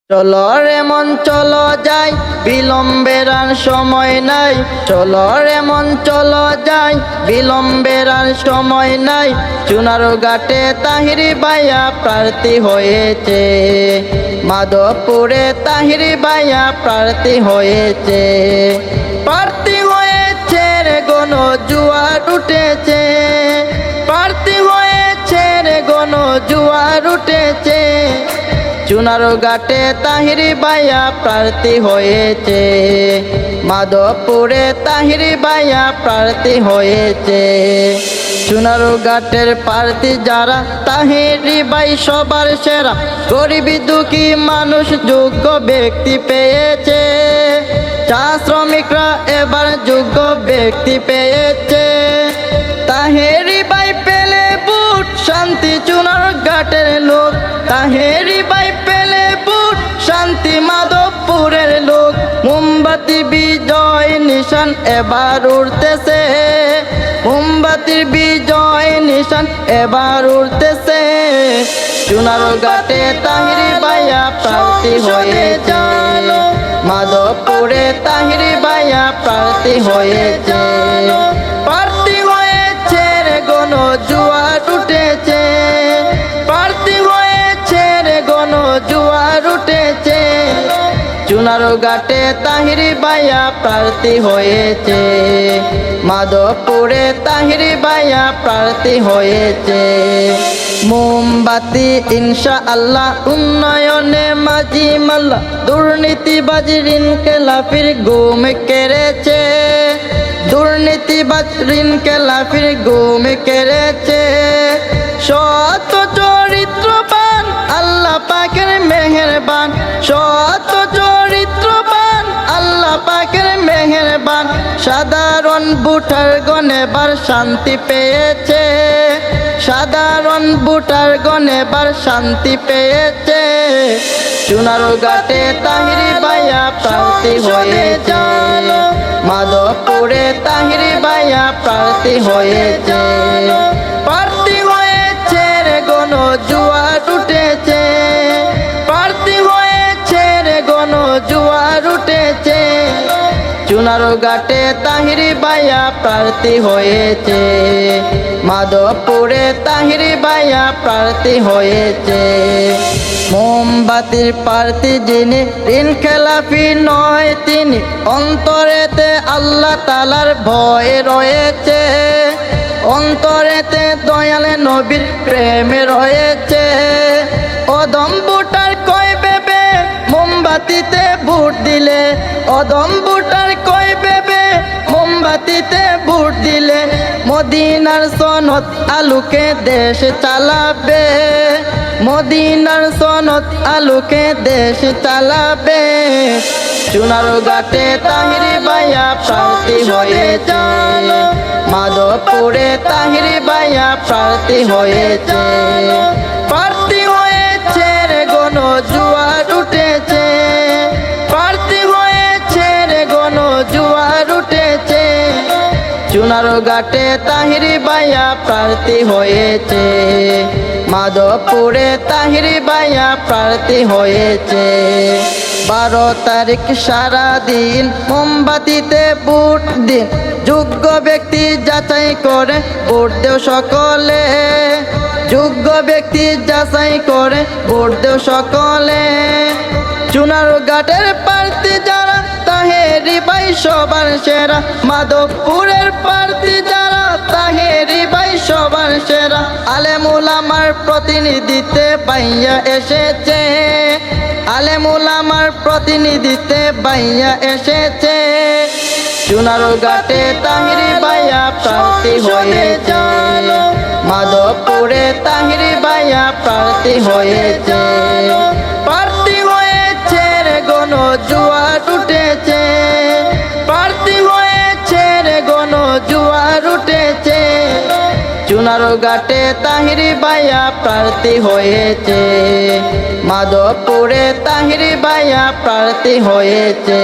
চলো রে মন চলো যাই, বিলম্বের আর সময় নাই। চলো রে মন চলো যাই, বিলম্বের আর সময় নাই। চুনারঘাটে তাহিরি ভাইয়া প্রার্থী হয়েছে, মাধবপুরে তাহিরি ভাইয়া প্রার্থী হয়েছে। প্রার্থী হয়েছে রে গণ জুয়ার উঠেছে, প্রার্থী হয়েছে রে গণ জুয়ার উঠেছে। চুনারঘাটে তাহিরি ভাইয়া প্রার্থী হয়েছে, মাধবপুরে তাহিরি ভাইয়া প্রার্থী হয়েছে। চুনারঘাটের প্রার্থী যারা তাহিরি ভাই সবার সেরা, গরিবী দুঃখী মানুষ যোগ্য ব্যক্তি পেয়েছে। চা শ্রমিকরা এবার যোগ্য ব্যক্তি পেয়েছে। তাহিরি ভাই পেলে বুট শান্তি চুনারঘাটের লোক, তাহিরি ভাই পেলে বুট শান্তি মাধবপুরের লোক। মোমবাতি বিজয় নিশান এবার উড়তেছে, মোমবাতির বিজয় নিশান এবার উড়তেছে। চুনারঘাটে তাহিরি ভাইয়া প্রার্থী হয়েছে, মাধবপুরে তাহিরি ভাইয়া প্রার্থী হয়েছে। প্রার্থী হয়েছে রে গণ জুয়ার উঠেছে, প্রার্থী হয়েছে রে গণ জুয়ার উঠেছে। চুনারঘাটে তাহিরি ভাইয়া প্রার্থী হয়েছে, মাধবপুরে তাহিরি ভাইয়া প্রার্থী হয়েছে। মোমবাতি ইনশাআল্লাহ উন্নয়নে মাঝি মাল্লা, দুর্নীতিবাজ ঋণ খেলাপির গুম কেড়েছে, দুর্নীতিবাজ ঋণ খেলাপির গুম কেড়েছে। সৎ চরিত্রবান আল্লাহ পাকের মেহেরবান, সৎ চরিত্রবান আল্লাহ পাকের মেহেরবান। সাধারণ ভোটার গণ এবার শান্তি পেয়েছে, সাধারণ ভোটার গণ এবার শান্তি পেয়েছে। চুনারঘাটে তাহিরি ভাইয়া প্রার্থী হয়েছে, মাধবপুরে তাহিরি ভাইয়া প্রার্থী হয়েছে। প্রার্থী হয়েছে রে গণ জুয়ার উঠেছে, প্রার্থী হয়েছে রে গণ জুয়ার উঠেছে। চুনারঘাটে তাহিরি ভাইয়া প্রার্থী হয়েছে, মাধবপুরে তাহিরি ভাইয়া প্রার্থী হয়েছে। মোমবাতির প্রার্থী যিনি ঋণ খেলাপি নয় তিনি, অন্তরেতে আল্লাহ তাআলার ভয় রয়েছে, অন্তরেতে দয়াল নবীর প্রেমে রয়েছে। অদম ভোটার কয় ভেবে মোমবাতিতে ভোট দিলে, অদম ভোটার কয় ভেবে মোমবাতিতে ভোট দিলে। মদিনার সনদ আলোকে দেশ চালাবে, মদিনার সনদ আলোকে দেশ চালাবে। চুনারঘাটে তাহিরি ভাইয়া প্রার্থী হয়েছে, মাধবপুরে তাহিরি ভাইয়া প্রার্থী হয়েছে। প্রার্থী হয়েছে রে গণ জুয়ার উঠেছে, প্রার্থী হয়েছে রে গণ জুয়ার উঠেছে। চুনারঘাটে তাহিরি ভাইয়া প্রার্থী হয়েছে, মাধবপুরে তাহিরি ভাইয়া প্রার্থী হয়েছে। 12 তারিখ সারাদিন মোমবাতিতে ভোট দিন, যোগ্য ব্যক্তি যাচাই করে ভোট দেও সকলে, যোগ্য ব্যক্তি যাচাই করে ভোট দেও সকলে। চুনারঘাটের প্রার্থী যারা তাহিরি ভাই সবার সেরা, মাধবপুরের প্রার্থী যারা তাহিরি ভাই সবার সেরা। আলেম উলামার প্রতিনিধিত্বে ভাইয়া এসেছে, আলেম উলামার প্রতিনিধিত্বে ভাইয়া এসেছে। চুনারঘাটে তাহিরি ভাইয়া প্রার্থী হয়েছে, মাধবপুরে তাহিরি ভাইয়া প্রার্থী হয়েছে। প্রার্থী হয়েছে রে গণ জুয়ার উঠেছে, প্রার্থী হয়েছে রে গণ জুয়ার উঠেছে। চুনারঘাটে তাহিরি ভাইয়া প্রার্থী হয়েছে, মাধবপুরে তাহিরি ভাইয়া প্রার্থী হয়েছে।